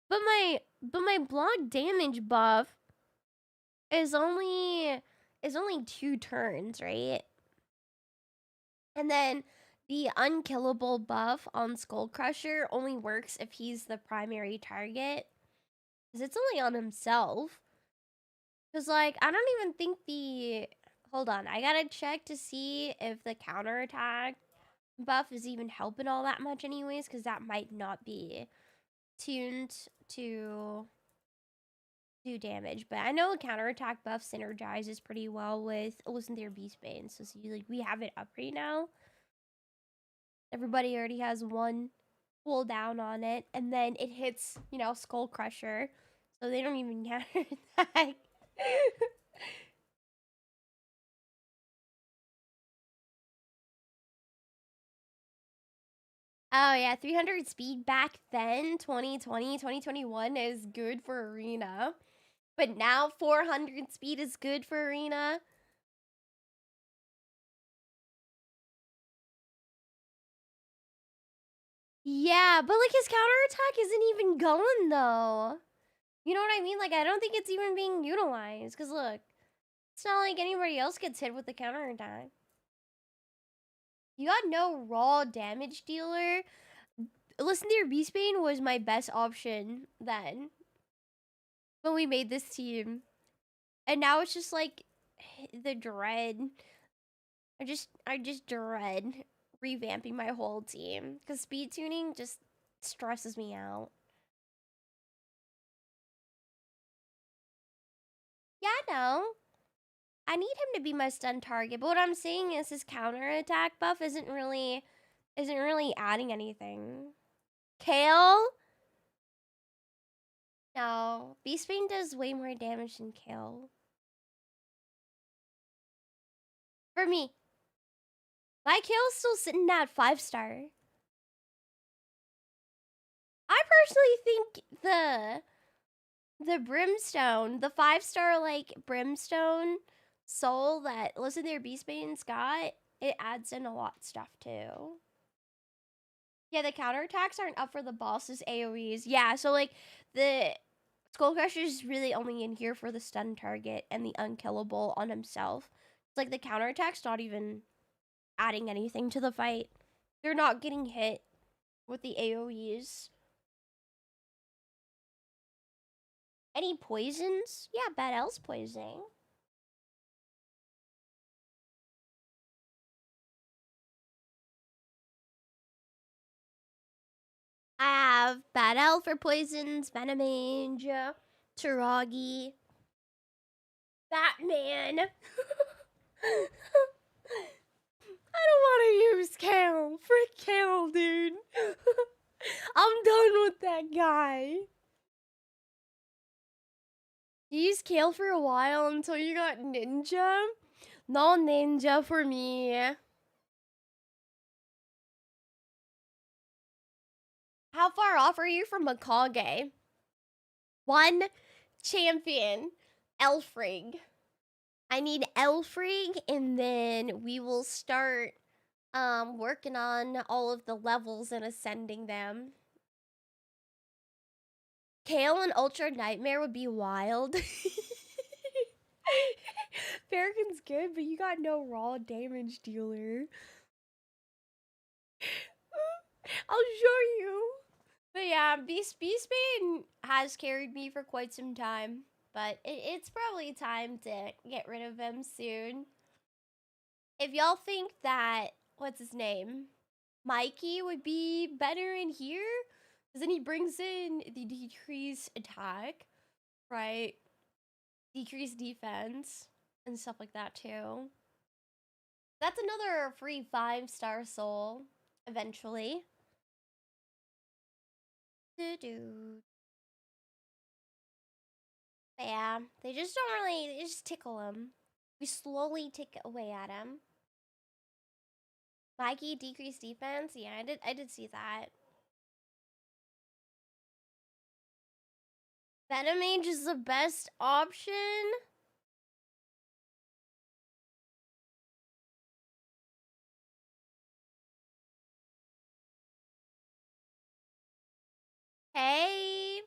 But my block damage buff is only 2 turns, right? And then the unkillable buff on Skull Crusher only works if he's the primary target. Because it's only on himself. Because, like, I don't even think the... Hold on, I gotta check to see if the counterattack buff is even helping all that much anyways, because that might not be tuned to do damage. But I know a counterattack buff synergizes pretty well with Listen to Your Beastbane. So see, like, we have it up right now. Everybody already has one cooldown on it, and then it hits, you know, Skull Crusher. So they don't even counterattack. Oh, yeah, 300 speed back then, 2020, 2021 is good for Arena. But now 400 speed is good for Arena. Yeah, but, like, his counterattack isn't even going, though. You know what I mean? Like, I don't think it's even being utilized. Because, look, it's not like anybody else gets hit with the counterattack. You got no raw damage dealer. Listen to Your Beastbane was my best option then. When we made this team. And now it's just like the dread. I just dread revamping my whole team. Because speed tuning just stresses me out. Yeah, no. I need him to be my stun target, but what I'm saying is his counterattack buff isn't really adding anything. Kale? No. Beastbane does way more damage than Kale. For me. My Kale's still sitting at 5-star. I personally think the Brimstone, the 5-star, like, Brimstone soul that Listen to Your Beastbane's got, it adds in a lot of stuff, too. Yeah, the counterattacks aren't up for the boss's AoEs. Yeah, so, like, the Skull Crusher is really only in here for the stun target and the unkillable on himself. It's like the counterattack's not even adding anything to the fight. They're not getting hit with the AoEs. Any poisons? Yeah, Bad L's poisoning. I have Bad L for poisons, Venomage, Taragi, Batman. I don't want to use Kale. Frick Kale, dude. I'm done with that guy. You used Kale for a while until you got Ninja? No Ninja for me. How far off are you from Hokage? 1 champion. Elfrig. I need Elfrig, and then we will start working on all of the levels and ascending them. Kale and Ultra Nightmare would be wild. Farrakhan's good, but you got no raw damage dealer. I'll show you. But yeah, Beastbane has carried me for quite some time. But it's probably time to get rid of him soon. If y'all think that, what's his name? Mikey would be better in here, because then he brings in the decreased attack, right? Decreased defense, and stuff like that too. That's another free 5-star soul, eventually. Yeah, they just don't really, they just tickle him. We slowly tick away at him. Mikey, decreased defense? Yeah, I did see that. Venomage is the best option? Hey!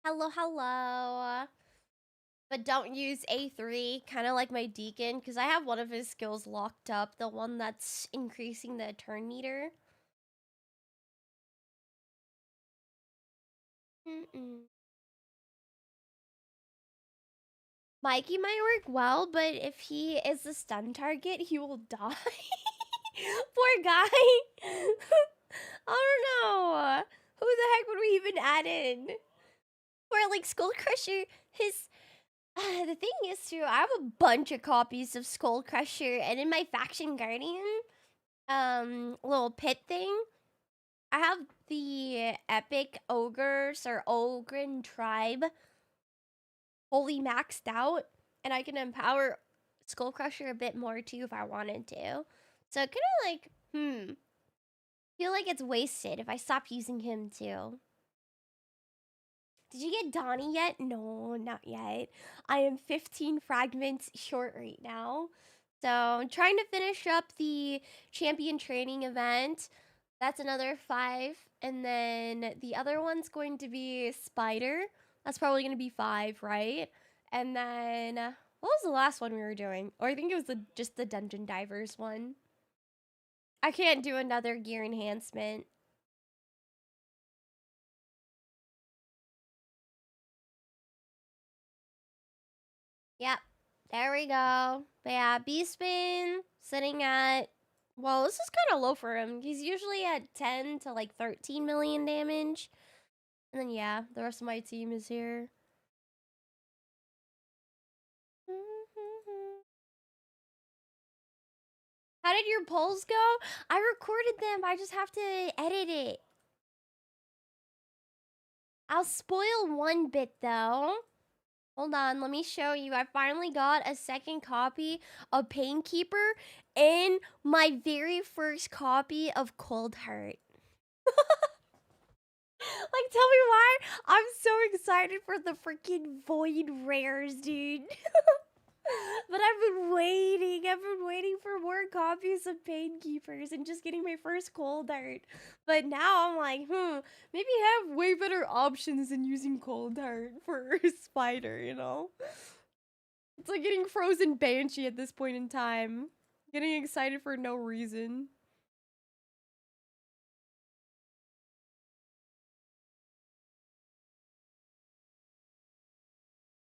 Hello, hello. But don't use A3, kind of like my Deacon, because I have one of his skills locked up, the one that's increasing the turn meter. Mikey might work well, but if he is the stun target, he will die. Poor guy. I don't know. Who the heck would we even add in? Or like Skull Crusher, his... the thing is too, I have a bunch of copies of Skull Crusher, and in my Faction Guardian, little pit thing, I have the Epic Ogres or Ogren Tribe fully maxed out, and I can empower Skull Crusher a bit more too if I wanted to. So kind of like, feel like it's wasted if I stop using him too. Did you get Donnie yet? No, not yet. I am 15 fragments short right now. So I'm trying to finish up the champion training event. That's another 5. And then the other one's going to be Spider. That's probably going to be 5, right? And then, what was the last one we were doing? Or I think it was just the Dungeon Divers one. I can't do another gear enhancement. Yep. There we go. But yeah, Beastbane sitting at... Well, this is kind of low for him. He's usually at 10 to like 13 million damage. And then yeah, the rest of my team is here. How did your polls go? I recorded them. I just have to edit it. I'll spoil one bit though. Hold on, let me show you. I finally got a second copy of Painkeeper and my very first copy of Cold Heart. Like, tell me why? I'm so excited for the freaking Void Rares, dude. But I've been waiting for more copies of Painkeepers and just getting my first Cold Heart. But now I'm like, maybe have way better options than using Cold Heart for Spider, you know? It's like getting Frozen Banshee at this point in time. Getting excited for no reason.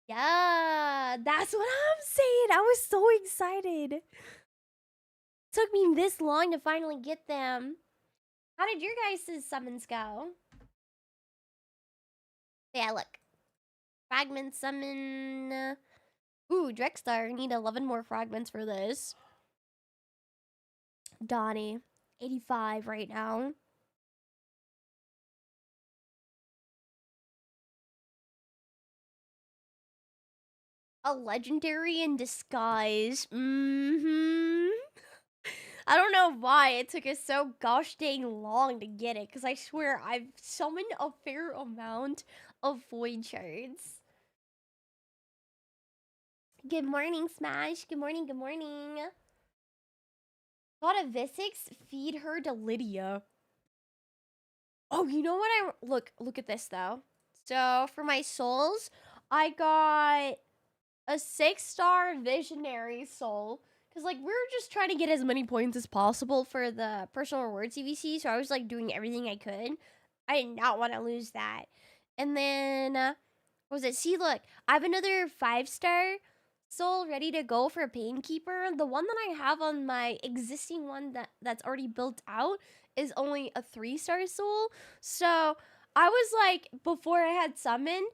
Yeah, that's what I'm saying. I was so excited. Took me this long to finally get them. How did your guys' summons go? Yeah, look. Fragment summon. Ooh, Drexstar. Need 11 more fragments for this. Donnie. 85 right now. A legendary in disguise. I don't know why it took us so gosh dang long to get it, because I swear I've summoned a fair amount of void shards. Good morning, Smash. Good morning, good morning. Got a Visix, feed her to Lydia. Oh, you know what look at this though. So for my souls, I got a 6-star visionary soul. Cause like we were just trying to get as many points as possible for the personal reward CVC, so I was like doing everything I could. I did not want to lose that. And then what was it? See, look, I have another 5-star soul ready to go for a Painkeeper. The one that I have on my existing one that's already built out is only a 3-star soul. So I was like, before I had summoned,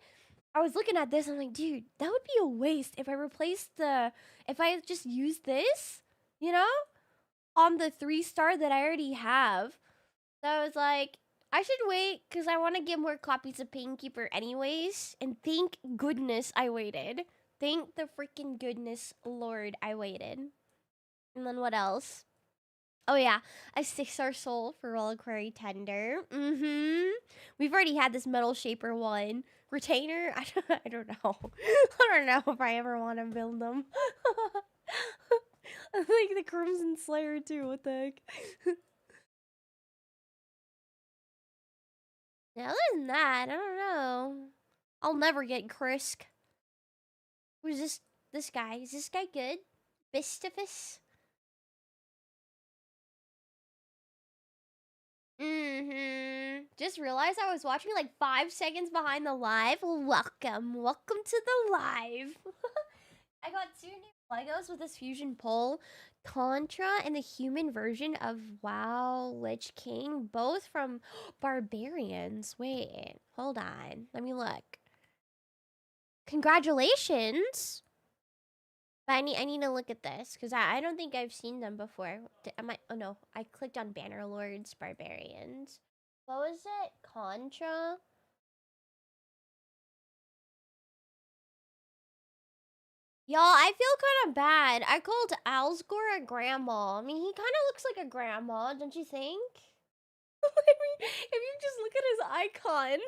I was looking at this, I'm like, dude, that would be a waste if I just use this, you know, on the 3-star that I already have. So I was like, I should wait because I want to get more copies of Painkeeper anyways. And thank goodness I waited. Thank the freaking goodness Lord I waited. And then what else? Oh yeah, a 6-star soul for Reliquary Tender. We've already had this Metal Shaper one. Retainer? I don't know. I don't know if I ever want to build them. I like the Crimson Slayer too. What the heck? Now, other than that, I don't know. I'll never get Krisk. Who's this guy? Is this guy good? Bistifus? Just realized I was watching like 5 seconds behind the live. Welcome to the live. I got 2 new Legos with this fusion pole. Contra and the human version of WoW Lich King, both from Barbarians. Wait, hold on. Let me look. Congratulations. But I need to look at this because I don't think I've seen them before. Oh no, I clicked on Banner Lords Barbarians. What was it? Contra? Y'all, I feel kind of bad. I called Alsgore a grandma. I mean, he kind of looks like a grandma, don't you think? I mean, if you just look at his icon,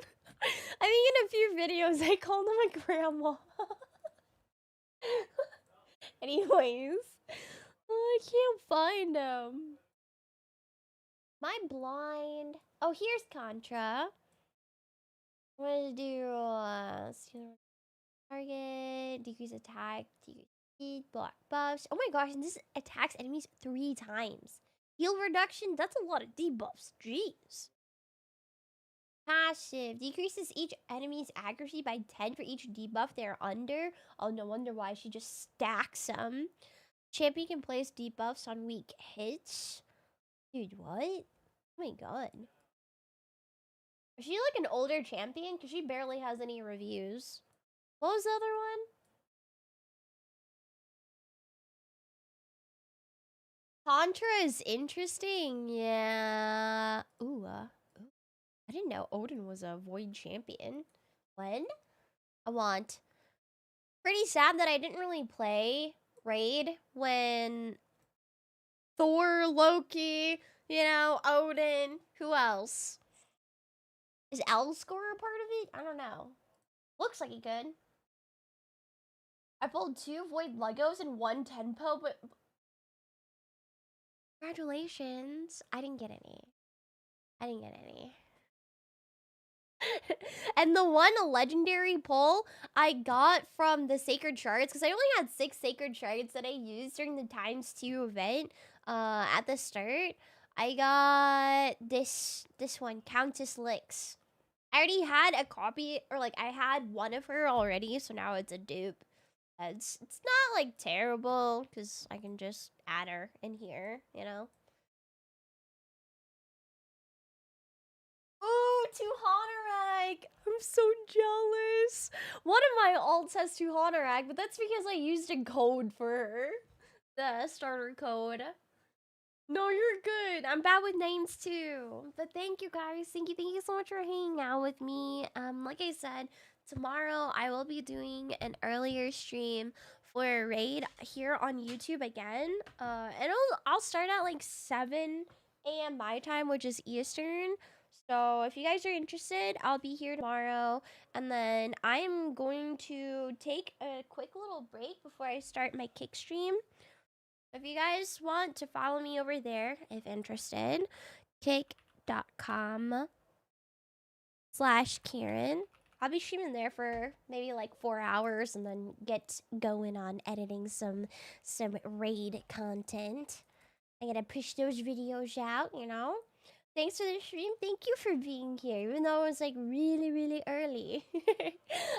I think in a few videos I called him a grandma. Anyways, I can't find him. Am I blind? Oh, here's Contra. I'm gonna do target, decrease attack, decrease speed, block buffs. Oh my gosh, and this attacks enemies 3 times. Heal reduction, that's a lot of debuffs. Jeez. Passive decreases each enemy's accuracy by 10 for each debuff they're under. Oh, no wonder why she just stacks them. Champion can place debuffs on weak hits. Dude, what? Oh my god. Is she like an older champion? Because she barely has any reviews. What was the other one? Contra is interesting. Yeah. Ooh, I didn't know Odin was a Void champion. When? I want. Pretty sad that I didn't really play Raid when Thor, Loki, you know, Odin. Who else? Is Elscore a part of it? I don't know. Looks like he could. I pulled 2 Void Legos and 1 Tenpo, but... Congratulations. I didn't get any. And the one legendary pull I got from the Sacred Shards, because I only had 6 Sacred Shards that I used during the ×2 event at the start. I got this one, Countess Lix. I already had a copy, or like I had one of her already, so now it's a dupe. It's not like terrible, because I can just add her in here, you know? Ooh, 2 Honorag! I'm so jealous. One of my alts has 2 Honorag, but that's because I used a code for her. The starter code. No, you're good. I'm bad with names too. But thank you guys. Thank you so much for hanging out with me. Like I said, tomorrow I will be doing an earlier stream for a raid here on YouTube again. And I'll start at like 7 a.m. my time, which is Eastern. So if you guys are interested, I'll be here tomorrow. And then I'm going to take a quick little break before I start my kick stream. If you guys want to follow me over there, if interested, cake.com/Karen. I'll be streaming there for maybe like 4 hours and then get going on editing some raid content. I'm gonna push those videos out, you know? Thanks for the stream. Thank you for being here, even though it was like really, really early.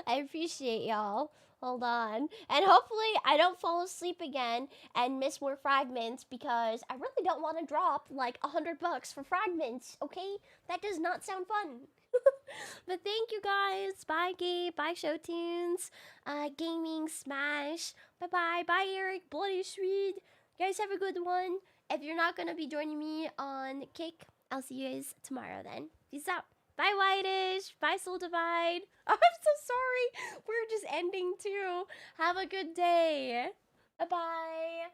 I appreciate y'all. Hold on. And hopefully I don't fall asleep again and miss more fragments because I really don't want to drop like $100 for fragments, okay? That does not sound fun. But thank you guys. Bye, Gabe. Bye, Showtunes. Gaming Smash. Bye-bye. Bye, Eric. Bloody Sweet. You guys have a good one. If you're not going to be joining me on Cake, I'll see you guys tomorrow then. Peace out. Bye, Whitish. Bye, Soul Divide. Oh, I'm so sorry. We're just ending too. Have a good day. Bye-bye.